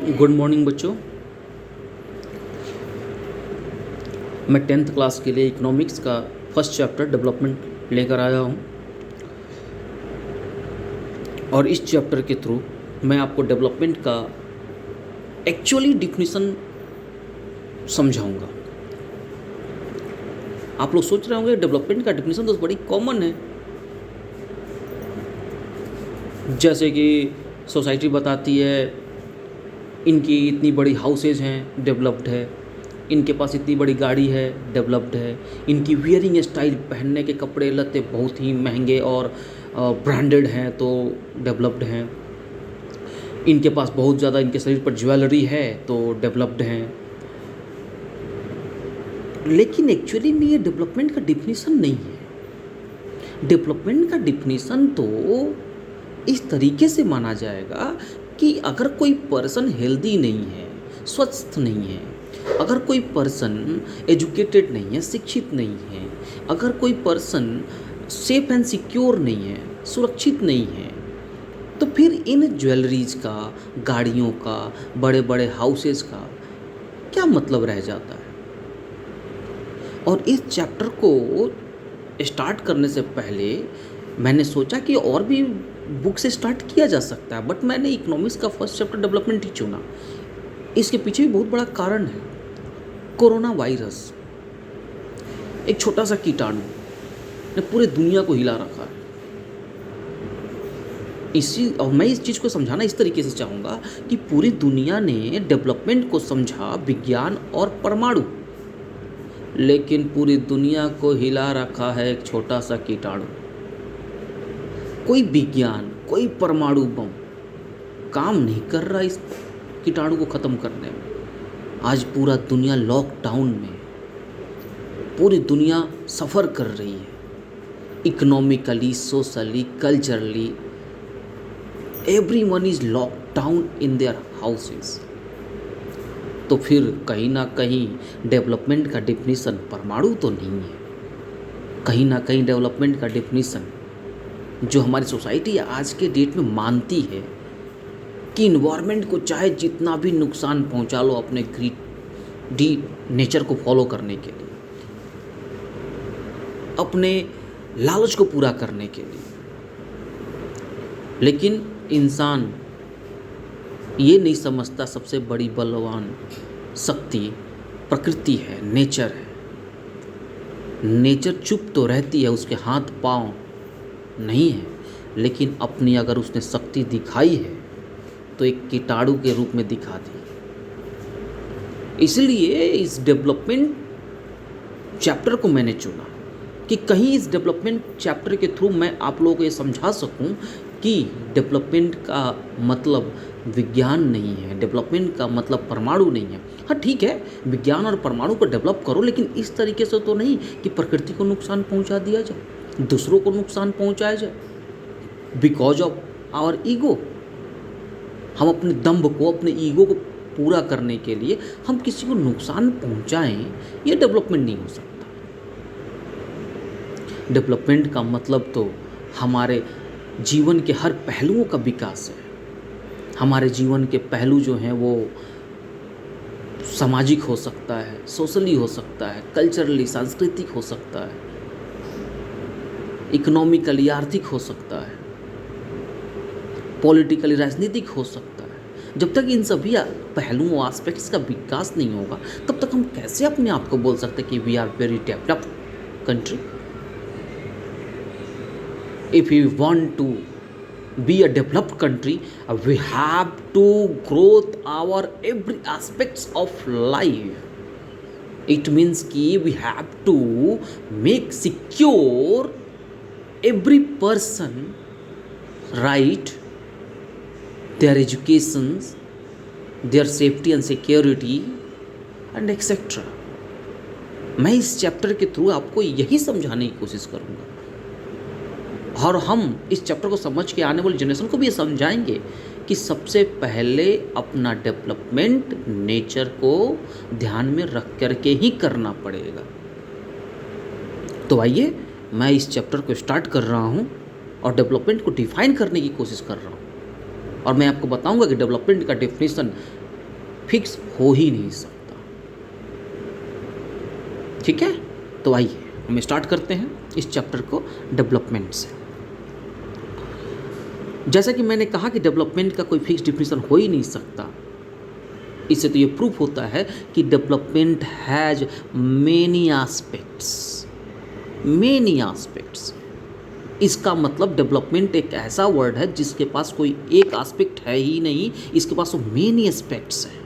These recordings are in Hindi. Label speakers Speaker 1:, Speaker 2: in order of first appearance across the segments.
Speaker 1: गुड मॉर्निंग बच्चों। मैं 10th क्लास के लिए इकोनॉमिक्स का फर्स्ट चैप्टर डेवलपमेंट लेकर आया हूँ और इस चैप्टर के थ्रू मैं आपको डेवलपमेंट का एक्चुअली डिफिनीसन समझाऊंगा। आप लोग सोच रहे होंगे डेवलपमेंट का डिफिनीसन तो बड़ी कॉमन है, जैसे कि सोसाइटी बताती है इनकी इतनी बड़ी हाउसेज हैं, डेवलप्ड है, इनके पास इतनी बड़ी गाड़ी है, डेवलप्ड है, इनकी वियरिंग स्टाइल, पहनने के कपड़े लत्ते बहुत ही महंगे और ब्रांडेड हैं तो डेवलप्ड हैं, इनके पास बहुत ज़्यादा इनके शरीर पर ज्वेलरी है तो डेवलप्ड हैं। लेकिन एक्चुअली में ये डेवलपमेंट का डिफिनीसन नहीं है। डेवलपमेंट का डिफिनीसन तो इस तरीके से माना जाएगा कि अगर कोई पर्सन हेल्दी नहीं है, स्वस्थ नहीं है, अगर कोई पर्सन एजुकेटेड नहीं है, शिक्षित नहीं है, अगर कोई पर्सन सेफ एंड सिक्योर नहीं है, सुरक्षित नहीं है, तो फिर इन ज्वेलरीज का, गाड़ियों का, बड़े बड़े हाउसेस का क्या मतलब रह जाता है। और इस चैप्टर को स्टार्ट करने से पहले मैंने सोचा कि और भी बुक से स्टार्ट किया जा सकता है, बट मैंने इकोनॉमिक्स का फर्स्ट चैप्टर डेवलपमेंट ही चुना। इसके पीछे भी बहुत बड़ा कारण है। कोरोना वायरस एक छोटा सा कीटाणु ने पूरे दुनिया को हिला रखा है। और मैं इस चीज़ को समझाना इस तरीके से चाहूँगा कि पूरी दुनिया ने डेवलपमेंट को समझा विज्ञान और परमाणु, लेकिन पूरी दुनिया को हिला रखा है एक छोटा सा कीटाणु। कोई विज्ञान, कोई परमाणु बम काम नहीं कर रहा इस कीटाणु को ख़त्म करने में। आज पूरा दुनिया लॉकडाउन में, पूरी दुनिया सफ़र कर रही है, economically, socially, culturally, everyone is lockdown in their houses. तो फिर कहीं ना कहीं डेवलपमेंट का डिफिनीसन परमाणु तो नहीं है। कहीं ना कहीं डेवलपमेंट का डिफिनीसन जो हमारी सोसाइटी आज के डेट में मानती है कि इन्वायरमेंट को चाहे जितना भी नुकसान पहुंचा लो अपने ग्रीडी नेचर को फॉलो करने के लिए, अपने लालच को पूरा करने के लिए, लेकिन इंसान ये नहीं समझता सबसे बड़ी बलवान शक्ति प्रकृति है, नेचर है। नेचर चुप तो रहती है, उसके हाथ पांव नहीं है, लेकिन अपनी अगर उसने शक्ति दिखाई है तो एक कीटाणु के रूप में दिखा दी। इसलिए इस डेवलपमेंट चैप्टर को मैंने चुना कि कहीं इस डेवलपमेंट चैप्टर के थ्रू मैं आप लोगों को ये समझा सकूं कि डेवलपमेंट का मतलब विज्ञान नहीं है, डेवलपमेंट का मतलब परमाणु नहीं है। हाँ ठीक है, विज्ञान और परमाणु को डेवलप करो, लेकिन इस तरीके से तो नहीं कि प्रकृति को नुकसान पहुंचा दिया जाए, दूसरों को नुकसान पहुंचाया जाए बिकॉज ऑफ आवर ईगो। हम अपने दम्भ को, अपने ईगो को पूरा करने के लिए हम किसी को नुकसान पहुंचाएं, ये डेवलपमेंट नहीं हो सकता। डेवलपमेंट का मतलब तो हमारे जीवन के हर पहलुओं का विकास है। हमारे जीवन के पहलू जो हैं वो सामाजिक हो सकता है, सोशली हो सकता है, कल्चरली सांस्कृतिक हो सकता है, इकोनॉमिकली आर्थिक हो सकता है, पॉलिटिकली राजनीतिक हो सकता है। जब तक इन सभी पहलुओं, एस्पेक्ट्स का विकास नहीं होगा, तब तक हम कैसे अपने आप को बोल सकते कि we are very developed country. If we want to be a developed country, we have to growth our every aspects of life. It means कि we have to make secure every person right, their educations, their safety and security and etc. मैं इस चैप्टर के थ्रू आपको यही समझाने की कोशिश करूँगा और हम इस चैप्टर को समझ के आने वाली जनरेशन को भी ये समझाएंगे कि सबसे पहले अपना डेवलपमेंट नेचर को ध्यान में रख करके ही करना पड़ेगा। तो आइए मैं इस चैप्टर को स्टार्ट कर रहा हूँ और डेवलपमेंट को डिफाइन करने की कोशिश कर रहा हूँ। और मैं आपको बताऊंगा कि डेवलपमेंट का डेफिनेशन फिक्स हो ही नहीं सकता। ठीक है, तो आइए हम स्टार्ट करते हैं इस चैप्टर को डेवलपमेंट से। जैसा कि मैंने कहा कि डेवलपमेंट का कोई फिक्स डिफिनेशन हो ही नहीं सकता, इससे तो ये प्रूफ होता है कि डेवलपमेंट हैज मेनी एस्पेक्ट्स। इसका मतलब डेवलपमेंट एक ऐसा वर्ड है जिसके पास कोई एक एस्पेक्ट है ही नहीं, इसके पास तो मेनी एस्पेक्ट्स है।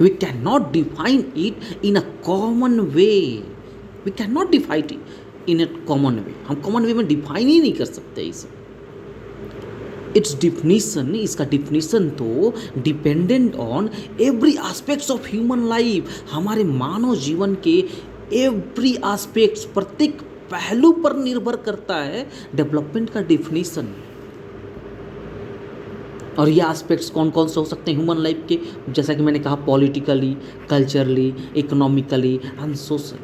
Speaker 1: We can not define it in a common way, हम कॉमन वे में डिफाइन ही नहीं कर सकते इसे। इसका डिफिनीशन तो dependent on every aspects of human life, हमारे मानव जीवन के एवरी एस्पेक्ट्स, प्रत्येक पहलू पर निर्भर करता है डेवलपमेंट का डिफिनीशन। और ये एस्पेक्ट्स कौन कौन से हो सकते हैं ह्यूमन लाइफ के? जैसा कि मैंने कहा, politically, culturally, economically and socially,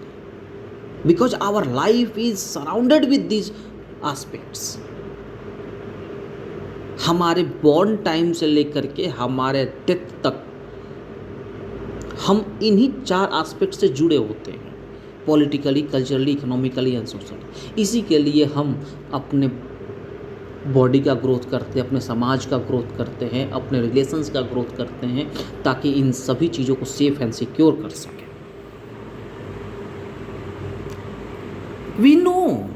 Speaker 1: because our life is surrounded with these aspects. हमारे बॉर्न टाइम से लेकर के हमारे डेथ तक हम इन्हीं 4 एस्पेक्ट से जुड़े होते हैं, politically, culturally, economically and socially. इसी के लिए हम अपने बॉडी का ग्रोथ करते हैं, अपने समाज का ग्रोथ करते हैं, अपने रिलेशंस का ग्रोथ करते हैं, ताकि इन सभी चीज़ों को सेफ एंड सिक्योर कर सकें। We know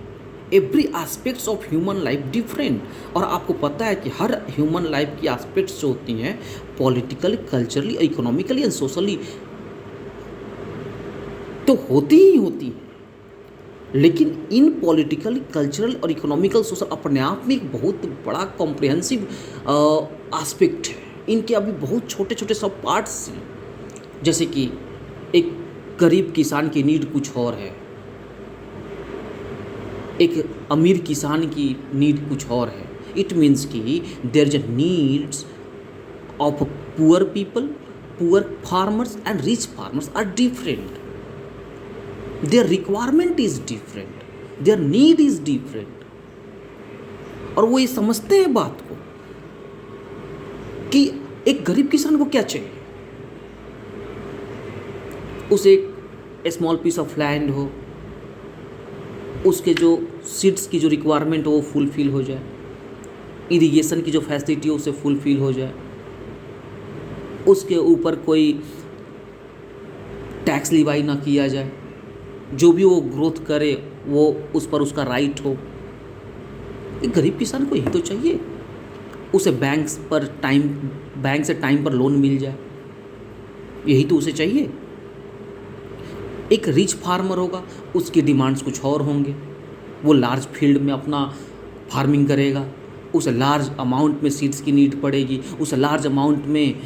Speaker 1: every aspects of human life different, और आपको पता है कि हर ह्यूमन लाइफ की एस्पेक्ट्स जो होती हैं, politically, culturally, economically and socially, तो होती ही होती हैं। लेकिन इन पॉलिटिकल, कल्चरल और इकोनॉमिकल, सोशल अपने आप में एक बहुत बड़ा कॉम्प्रिहेंसिव एस्पेक्ट है। इनके अभी बहुत छोटे छोटे सब पार्ट्स हैं। जैसे कि एक गरीब किसान की नीड कुछ और है, एक अमीर किसान की नीड कुछ और है। इट मीन्स कि there is needs of poor people, poor farmers and rich farmers are different. Their requirement is different, their need is different. और वो ये समझते हैं बात को कि एक गरीब किसान को क्या चाहिए। उसे एक स्मॉल पीस ऑफ लैंड हो, उसके जो सीड्स की जो रिक्वायरमेंट हो वो फुलफिल हो जाए, इरिगेशन की जो फैसिलिटी हो उसे फुलफिल हो जाए, उसके ऊपर कोई टैक्स लिवाई ना किया जाए, जो भी वो ग्रोथ करे वो उस पर उसका राइट हो। एक गरीब किसान को यही तो चाहिए। उसे बैंक से टाइम पर लोन मिल जाए, यही तो उसे चाहिए। एक रिच फार्मर होगा, उसकी डिमांड्स कुछ और होंगे। वो लार्ज फील्ड में अपना फार्मिंग करेगा, उसे लार्ज अमाउंट में सीड्स की नीड पड़ेगी, उसे लार्ज अमाउंट में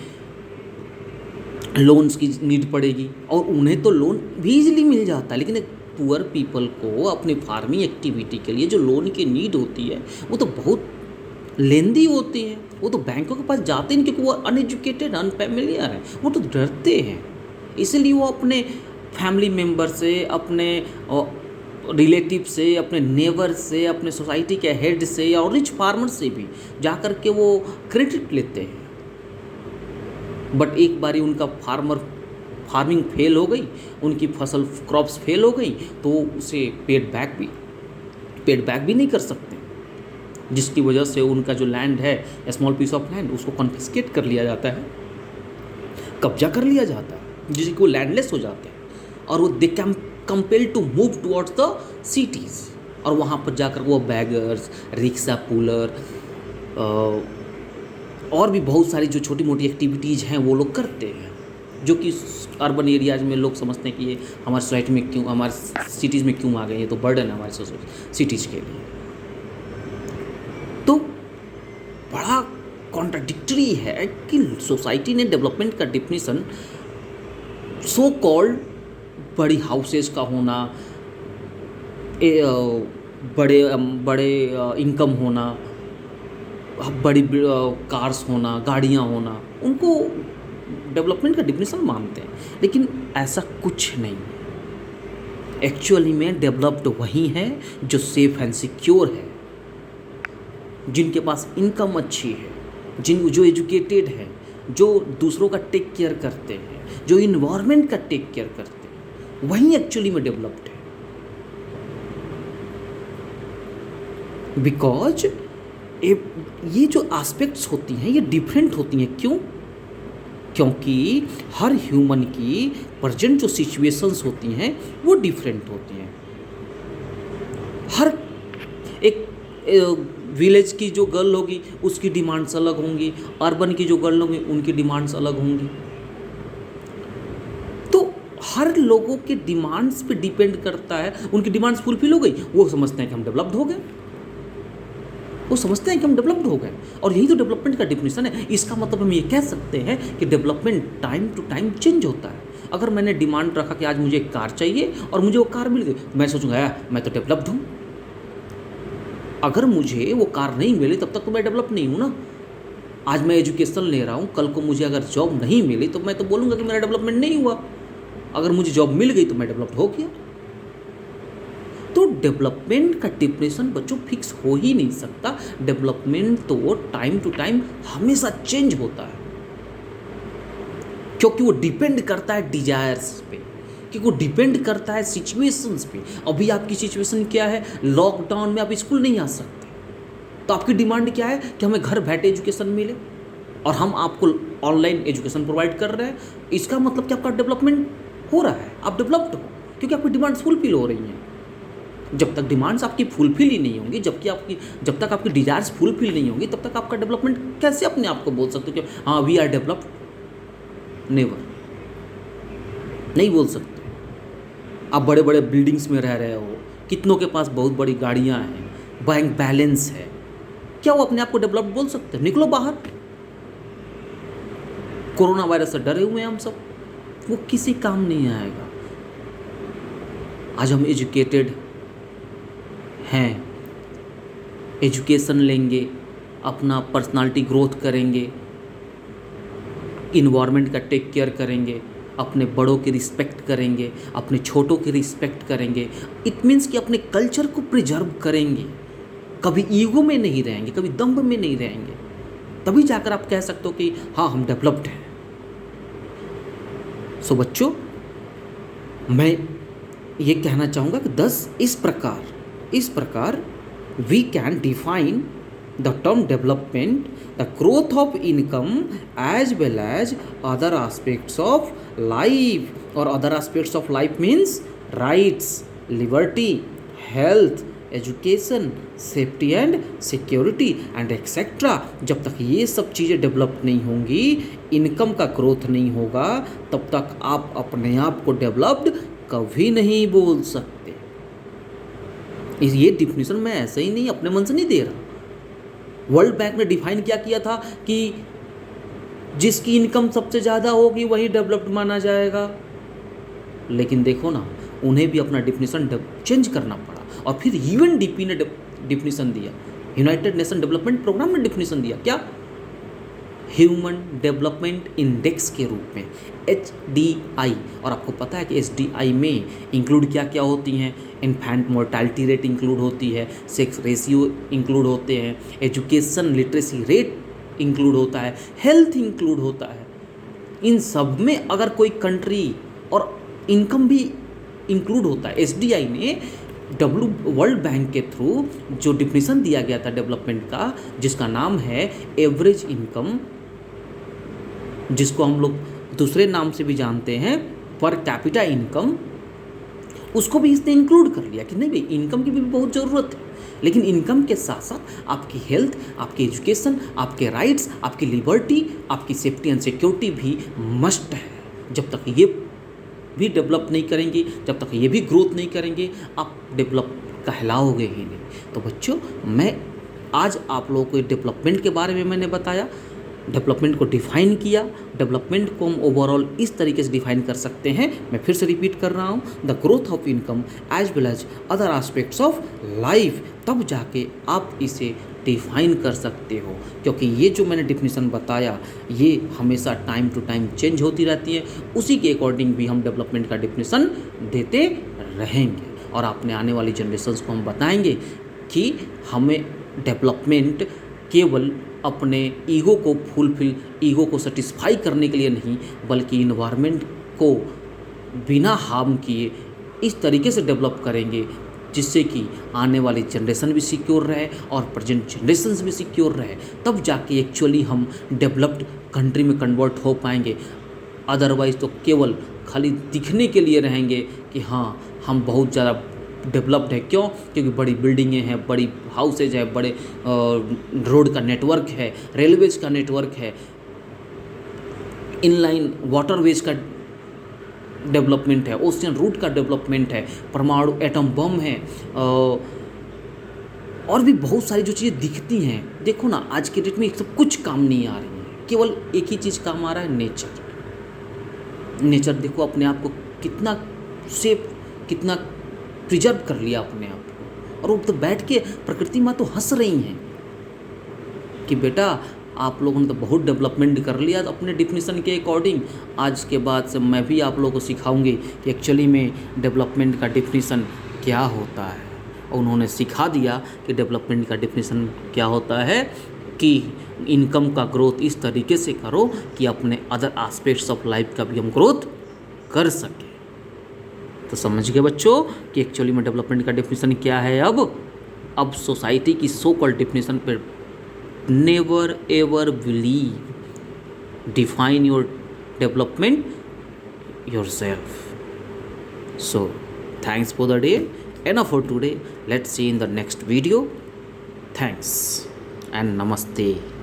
Speaker 1: लोन्स की नीड पड़ेगी, और उन्हें तो लोन भी इजीली मिल जाता है। लेकिन एक पुअर पीपल को अपनी फार्मिंग एक्टिविटी के लिए जो लोन की नीड होती है वो तो बहुत लेंदी होती है। वो तो बैंकों के पास जाते हैं क्योंकि वो अनएजुकेटेड, अनफेमिलियर है, वो तो डरते हैं। इसलिए वो अपने फैमिली मेम्बर से, अपने रिलेटिव से, अपने नेबर से, अपने सोसाइटी के हेड से और रिच फार्मर से भी जा कर के वो क्रेडिट लेते हैं। बट एक बारी उनका फार्मिंग फेल हो गई, उनकी फसल क्रॉप्स फेल हो गई, तो उसे पेड बैक भी नहीं कर सकते, जिसकी वजह से उनका जो लैंड है, स्मॉल पीस ऑफ लैंड, उसको कॉन्फिस्केट कर लिया जाता है, कब्जा कर लिया जाता है, जिससे कि वो लैंडलेस हो जाते हैं। और वो they can compel to move towards the cities, और वहाँ पर जाकर वो बैगर्स, रिक्शा पुलर और भी बहुत सारी जो छोटी मोटी एक्टिविटीज़ हैं वो लोग करते हैं, जो कि अर्बन एरियाज में लोग समझते हैं कि ये हमारी सोसाइटी में क्यों, हमारे सिटीज़ में क्यों आ गए, ये तो बर्डन है हमारे सिटीज़ के लिए। तो बड़ा कॉन्ट्राडिक्टरी है कि सोसाइटी ने डेवलपमेंट का डिफिनीशन सो कॉल्ड बड़ी हाउसेस का होना, बड़े इनकम होना, बड़ी कार्स होना, गाड़ियाँ होना, उनको डेवलपमेंट का डिफिनीशन मानते हैं। लेकिन ऐसा कुछ नहीं है। एक्चुअली में डेवलप्ड वही है जो सेफ एंड सिक्योर है, जिनके पास इनकम अच्छी है, जो एजुकेटेड है, जो दूसरों का टेक केयर करते हैं, जो इन्वायरमेंट का टेक केयर करते हैं, वही एक्चुअली में डेवलप्ड है। बिकॉज ये जो एस्पेक्ट्स होती हैं ये डिफरेंट होती हैं। क्यों? क्योंकि हर ह्यूमन की प्रेजेंट जो सिचुएशंस होती हैं वो डिफरेंट होती हैं। हर एक विलेज की जो गर्ल होगी उसकी डिमांड्स अलग होंगी, अर्बन की जो गर्ल होंगी उनकी डिमांड्स अलग होंगी। तो हर लोगों के डिमांड्स पे डिपेंड करता है। उनकी डिमांड्स फुलफिल हो गई, वो समझते हैं कि हम डेवलप्ड हो गए, वो समझते हैं कि हम डेवलप्ड हो गए। और यही तो डेवलपमेंट का डिफिनेशन है। इसका मतलब हम ये कह सकते हैं कि development time to time change होता है। अगर मैंने डिमांड रखा कि आज मुझे एक कार चाहिए और मुझे वो कार मिल गई, मैं सोचूंगा मैं तो डेवलप्ड हूँ। अगर मुझे वो कार नहीं मिली तब तक तो मैं डेवलप नहीं हूँ ना। आज मैं एजुकेशन ले रहा हूँ, कल को मुझे अगर जॉब नहीं मिली तो मैं तो बोलूँगा कि मेरा डेवलपमेंट नहीं हुआ। अगर मुझे जॉब मिल गई तो मैं डेवलप्ड हो गया। तो डेवलपमेंट का डिफिनेशन बच्चों फिक्स हो ही नहीं सकता। डेवलपमेंट तो टाइम टू टाइम हमेशा चेंज होता है, क्योंकि वो डिपेंड करता है डिजायर्स पे, क्योंकि वो डिपेंड करता है सिचुएशंस पे। अभी आपकी सिचुएशन क्या है? लॉकडाउन में आप स्कूल नहीं आ सकते, तो आपकी डिमांड क्या है कि हमें घर बैठे एजुकेशन मिले, और हम आपको ऑनलाइन एजुकेशन प्रोवाइड कर रहे हैं। इसका मतलब कि आपका डेवलपमेंट हो रहा है, आप डेवलप्ड हो, क्योंकि आपकी डिमांड्स फुलफिल हो रही हैं। जब तक डिमांड्स आपकी फुलफिल ही नहीं होंगी, जब तक आपकी डिजायर्स फुलफिल नहीं होंगी, तब तक आपका डेवलपमेंट कैसे अपने आप को बोल सकते हो कि हाँ वी आर डेवलप्ड? नेवर, नहीं बोल सकते। आप बड़े बड़े बिल्डिंग्स में रह रहे हो, कितनों के पास बहुत बड़ी गाड़ियाँ हैं, बैंक बैलेंस है, क्या वो अपने आप को डेवलप्ड बोल सकते हैं? निकलो बाहर। कोरोना वायरस से डरे हुए हैं हम सब, वो किसी काम नहीं आएगा। आज हम एजुकेटेड हैं, एजुकेशन लेंगे, अपना पर्सनालिटी ग्रोथ करेंगे, इन्वायरमेंट का टेक केयर करेंगे, अपने बड़ों की रिस्पेक्ट करेंगे, अपने छोटों की रिस्पेक्ट करेंगे। इट मीन्स कि अपने कल्चर को प्रिजर्व करेंगे, कभी ईगो में नहीं रहेंगे, कभी दम्भ में नहीं रहेंगे। तभी जाकर आप कह सकते हो कि हाँ हम डेवलप्ड हैं। सो बच्चों, मैं ये कहना चाहूँगा कि 10 इस प्रकार we can define the term development, the growth of income as well as other aspects of life. और other aspects of life means rights, liberty, health, education, safety and security and etcetera. जब तक ये सब चीज़ें डेवलप नहीं होंगी, इनकम का ग्रोथ नहीं होगा, तब तक आप अपने आप को डेवलप्ड कभी नहीं बोल सकते। ये डिफिनेशन मैं ऐसे ही नहीं, अपने मन से नहीं दे रहा। वर्ल्ड बैंक ने डिफाइन क्या किया था कि जिसकी इनकम सबसे ज़्यादा होगी वही डेवलप्ड माना जाएगा। लेकिन देखो ना, उन्हें भी अपना डिफिनेशन चेंज करना पड़ा, और फिर यूएनडीपी ने डिफिनेशन दिया, यूनाइटेड नेशन डेवलपमेंट प्रोग्राम ने डिफिनेशन दिया, क्या? ह्यूमन डेवलपमेंट इंडेक्स के रूप में, HDI। और आपको पता है कि HDI में इंक्लूड क्या क्या होती हैं? इन्फेंट मोर्टैलिटी रेट इंक्लूड होती है, सेक्स रेशियो इंक्लूड होते हैं, एजुकेशन लिटरेसी रेट इंक्लूड होता है, हेल्थ इंक्लूड होता है। इन सब में अगर कोई कंट्री और इनकम भी इंक्लूड होता है। HDI ने वर्ल्ड बैंक के थ्रू जो डिफिनेशन दिया गया था डेवलपमेंट का, जिसका नाम है एवरेज इनकम, जिसको हम लोग दूसरे नाम से भी जानते हैं पर कैपिटा इनकम, उसको भी इसने इंक्लूड कर लिया कि नहीं भाई, इनकम की भी बहुत ज़रूरत है, लेकिन इनकम के साथ साथ आपकी हेल्थ, आपकी एजुकेशन, आपके राइट्स, आपकी लिबर्टी, आपकी सेफ्टी एंड सिक्योरिटी भी मस्ट है। जब तक ये भी डेवलप नहीं करेंगे, जब तक ये भी ग्रोथ नहीं करेंगे, आप डेवलप कहलाओगे ही नहीं। तो बच्चों, मैं आज आप लोगों को डेवलपमेंट के बारे में मैंने बताया, डेवलपमेंट को डिफाइन किया। डेवलपमेंट को हम ओवरऑल इस तरीके से डिफाइन कर सकते हैं, मैं फिर से रिपीट कर रहा हूँ, the growth of income as well as other aspects of life. तब जाके आप इसे डिफाइन कर सकते हो, क्योंकि ये जो मैंने डिफिनेशन बताया ये हमेशा टाइम टू टाइम चेंज होती रहती है। उसी के अकॉर्डिंग भी हम डेवलपमेंट का डिफिनेशन देते रहेंगे, और अपने आने वाली जनरेशन्स को हम बताएंगे कि हमें डेवलपमेंट केवल अपने ईगो को फुलफिल, ईगो को सेटिस्फाई करने के लिए नहीं, बल्कि इन्वायरमेंट को बिना हार्म किए इस तरीके से डेवलप करेंगे जिससे कि आने वाली जनरेशन भी सिक्योर रहे और प्रेजेंट जनरेशन्स भी सिक्योर रहे, तब जाके एक्चुअली हम डेवलप्ड कंट्री में कन्वर्ट हो पाएंगे। अदरवाइज़ तो केवल खाली दिखने के लिए रहेंगे कि हाँ हम बहुत ज़्यादा डेवलप्ड है। क्यों? क्योंकि बड़ी बिल्डिंगें हैं, बड़ी हाउसेज है, बड़े रोड का नेटवर्क है, रेलवेज का नेटवर्क है, इनलाइन वाटरवेज का डेवलपमेंट है, ओशियन रूट का डेवलपमेंट है, परमाणु एटम बम है, और भी बहुत सारी जो चीज़ें दिखती हैं। देखो ना, आज के डेट में सब कुछ काम नहीं आ रही है, केवल एक ही चीज़ काम आ रहा है, नेचर। नेचर देखो अपने आप को कितना सेफ, कितना प्रिजर्व कर लिया अपने आप को, और वो तो बैठ के प्रकृति माँ तो हंस रही हैं कि बेटा आप लोगों ने तो बहुत डेवलपमेंट कर लिया तो अपने डिफिनीसन के अकॉर्डिंग। आज के बाद से मैं भी आप लोगों को सिखाऊंगी कि एक्चुअली में डेवलपमेंट का डिफिनीसन क्या होता है। और उन्होंने सिखा दिया कि डेवलपमेंट का डिफिनीसन क्या होता है, कि इनकम का ग्रोथ इस तरीके से करो कि अपने अदर एस्पेक्ट्स ऑफ लाइफ का भी हम ग्रोथ कर सकें। तो समझ गए बच्चों कि एक्चुअली में डेवलपमेंट का डिफिनीसन क्या है। अब सोसाइटी की सो कॉल्ड डिफिनीसन पर never ever believe, define your development yourself. So thanks for the day, enough for today. Let's see in the next video. Thanks and namaste.